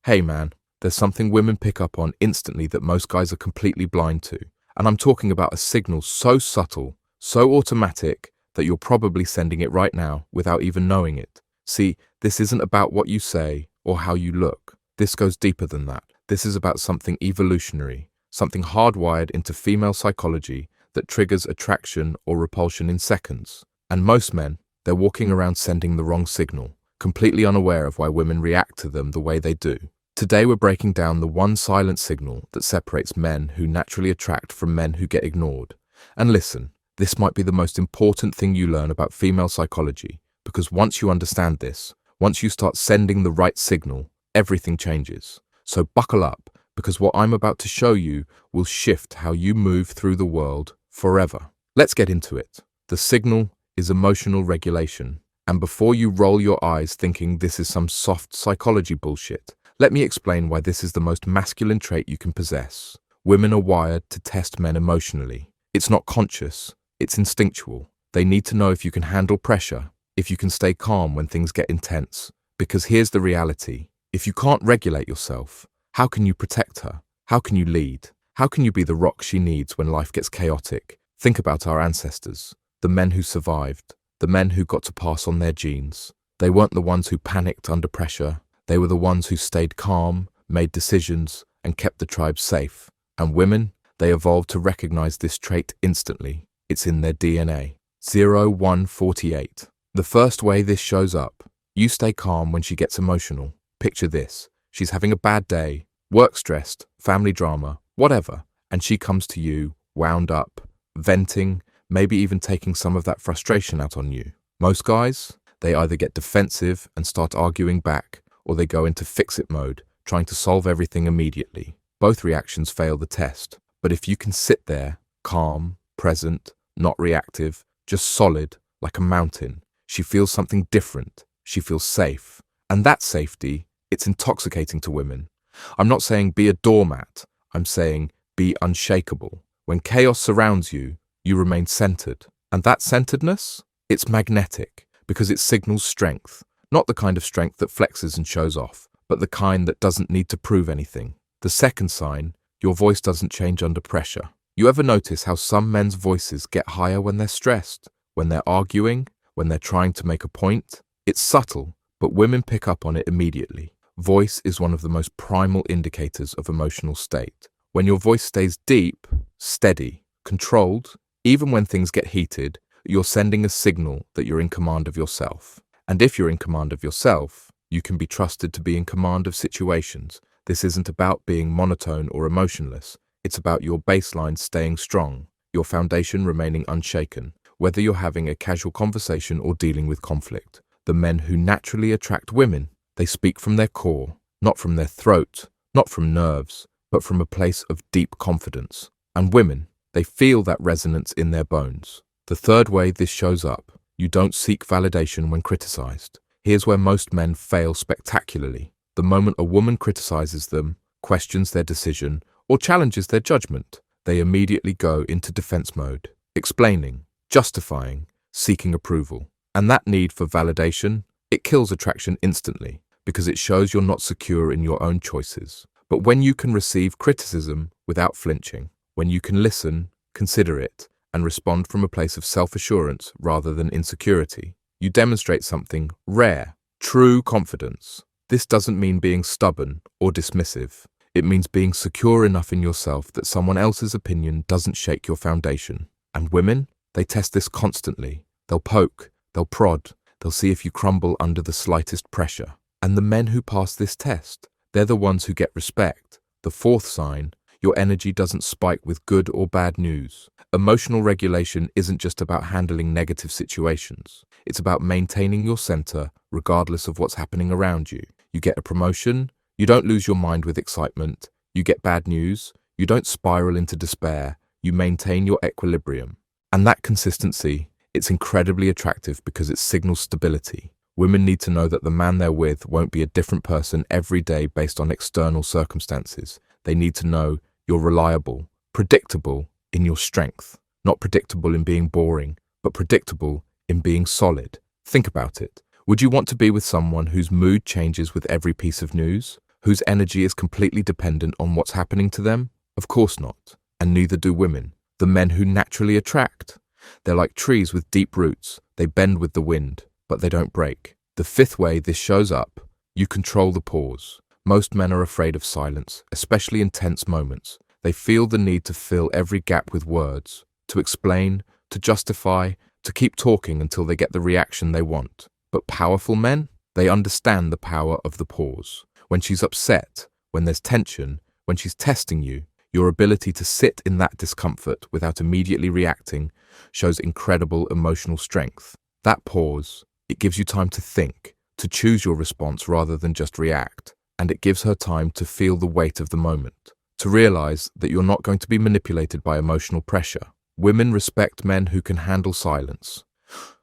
Hey man, there's something women pick up on instantly that most guys are completely blind to. And I'm talking about a signal so subtle, so automatic, that you're probably sending it right now without even knowing it. See, this isn't about what you say or how you look. This goes deeper than that. This is about something evolutionary, something hardwired into female psychology that triggers attraction or repulsion in seconds. And most men, they're walking around sending the wrong signal, completely unaware of why women react to them the way they do. Today we're breaking down the one silent signal that separates men who naturally attract from men who get ignored. And listen, this might be the most important thing you learn about female psychology, because once you understand this, once you start sending the right signal, everything changes. So buckle up, because what I'm about to show you will shift how you move through the world forever. Let's get into it. The signal is emotional regulation. And before you roll your eyes thinking this is some soft psychology bullshit, let me explain why this is the most masculine trait you can possess. Women are wired to test men emotionally. It's not conscious, it's instinctual. They need to know if you can handle pressure, if you can stay calm when things get intense. Because here's the reality. If you can't regulate yourself, how can you protect her? How can you lead? How can you be the rock she needs when life gets chaotic? Think about our ancestors, the men who survived, the men who got to pass on their genes. They weren't the ones who panicked under pressure. They were the ones who stayed calm, made decisions, and kept the tribe safe. And women, they evolved to recognize this trait instantly. It's in their DNA. 0148. The first way this shows up, you stay calm when she gets emotional. Picture this. She's having a bad day, work stressed, family drama, whatever, and she comes to you, wound up, venting, maybe even taking some of that frustration out on you. Most guys, they either get defensive and start arguing back, or they go into fix-it mode, trying to solve everything immediately. Both reactions fail the test. But if you can sit there, calm, present, not reactive, just solid, like a mountain, she feels something different. She feels safe. And that safety, it's intoxicating to women. I'm not saying be a doormat. I'm saying be unshakable. When chaos surrounds you, you remain centered. And that centeredness, it's magnetic because it signals strength. Not the kind of strength that flexes and shows off, but the kind that doesn't need to prove anything. The second sign, your voice doesn't change under pressure. You ever notice how some men's voices get higher when they're stressed, when they're arguing, when they're trying to make a point? It's subtle, but women pick up on it immediately. Voice is one of the most primal indicators of emotional state. When your voice stays deep, steady, controlled, even when things get heated, you're sending a signal that you're in command of yourself. And if you're in command of yourself, you can be trusted to be in command of situations. This isn't about being monotone or emotionless. It's about your baseline staying strong, your foundation remaining unshaken, whether you're having a casual conversation or dealing with conflict. The men who naturally attract women, they speak from their core, not from their throat, not from nerves, but from a place of deep confidence. And women, they feel that resonance in their bones. The third way this shows up, you don't seek validation when criticized. Here's where most men fail spectacularly. The moment a woman criticizes them, questions their decision, or challenges their judgment, they immediately go into defense mode, explaining, justifying, seeking approval. And that need for validation, it kills attraction instantly because it shows you're not secure in your own choices. But when you can receive criticism without flinching, when you can listen, consider it, and respond from a place of self-assurance rather than insecurity, you demonstrate something rare, true confidence. This doesn't mean being stubborn or dismissive. It means being secure enough in yourself that someone else's opinion doesn't shake your foundation. And women, they test this constantly. They'll poke, they'll prod, they'll see if you crumble under the slightest pressure. And the men who pass this test, they're the ones who get respect. The fourth sign, your energy doesn't spike with good or bad news. Emotional regulation isn't just about handling negative situations. It's about maintaining your center regardless of what's happening around you. You get a promotion, you don't lose your mind with excitement. You get bad news, you don't spiral into despair. You maintain your equilibrium. And that consistency, it's incredibly attractive because it signals stability. Women need to know that the man they're with won't be a different person every day based on external circumstances. They need to know you're reliable, predictable in your strength, not predictable in being boring, but predictable in being solid. Think about it. Would you want to be with someone whose mood changes with every piece of news? whose energy is completely dependent on what's happening to them? Of course not. And neither do women. The men who naturally attract. They're like trees with deep roots. They bend with the wind, but they don't break. The fifth way this shows up, you control the pause. Most men are afraid of silence, especially in tense moments. They feel the need to fill every gap with words, to explain, to justify, to keep talking until they get the reaction they want. But powerful men, they understand the power of the pause. When she's upset, when there's tension, when she's testing you, your ability to sit in that discomfort without immediately reacting shows incredible emotional strength. That pause, it gives you time to think, to choose your response rather than just react. And it gives her time to feel the weight of the moment, to realize that you're not going to be manipulated by emotional pressure. Women respect men who can handle silence,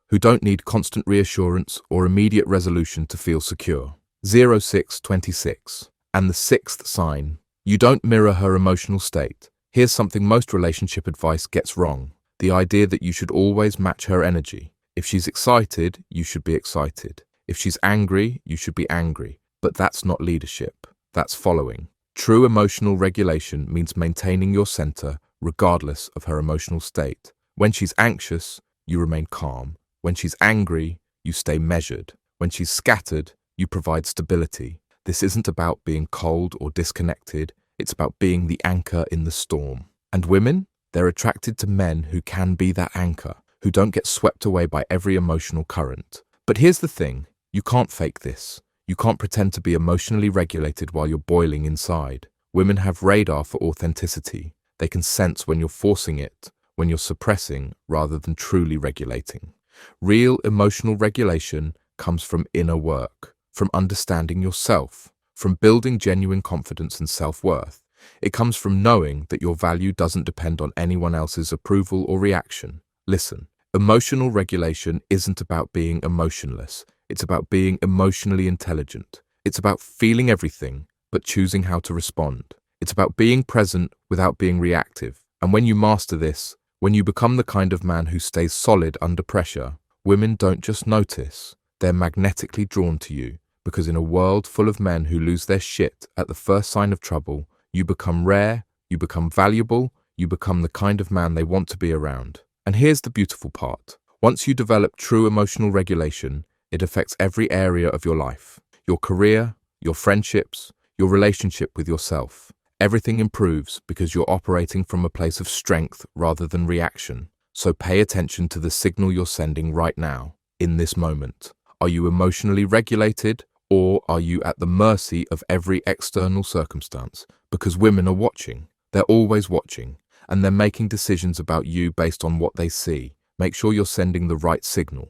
who don't need constant reassurance or immediate resolution to feel secure. 0626. And the sixth sign, you don't mirror her emotional state. Here's something most relationship advice gets wrong. The idea that you should always match her energy. If she's excited, you should be excited. If she's angry, you should be angry. But that's not leadership. That's following. True emotional regulation means maintaining your center regardless of her emotional state. When she's anxious, you remain calm. When she's angry, you stay measured. When she's scattered, you provide stability. This isn't about being cold or disconnected. It's about being the anchor in the storm. And women? They're attracted to men who can be that anchor, who don't get swept away by every emotional current. But here's the thing, you can't fake this. You can't pretend to be emotionally regulated while you're boiling inside. Women have radar for authenticity. They can sense when you're forcing it, when you're suppressing rather than truly regulating. Real emotional regulation comes from inner work, from understanding yourself, from building genuine confidence and self-worth. It comes from knowing that your value doesn't depend on anyone else's approval or reaction. Listen, emotional regulation isn't about being emotionless. It's about being emotionally intelligent. It's about feeling everything, but choosing how to respond. It's about being present without being reactive. And when you master this, when you become the kind of man who stays solid under pressure, women don't just notice. They're magnetically drawn to you, because in a world full of men who lose their shit at the first sign of trouble, you become rare, you become valuable, you become the kind of man they want to be around. And here's the beautiful part. Once you develop true emotional regulation, it affects every area of your life. Your career, your friendships, your relationship with yourself. Everything improves because you're operating from a place of strength rather than reaction. So pay attention to the signal you're sending right now, in this moment. Are you emotionally regulated, or are you at the mercy of every external circumstance? Because women are watching. They're always watching, and they're making decisions about you based on what they see. Make sure you're sending the right signal.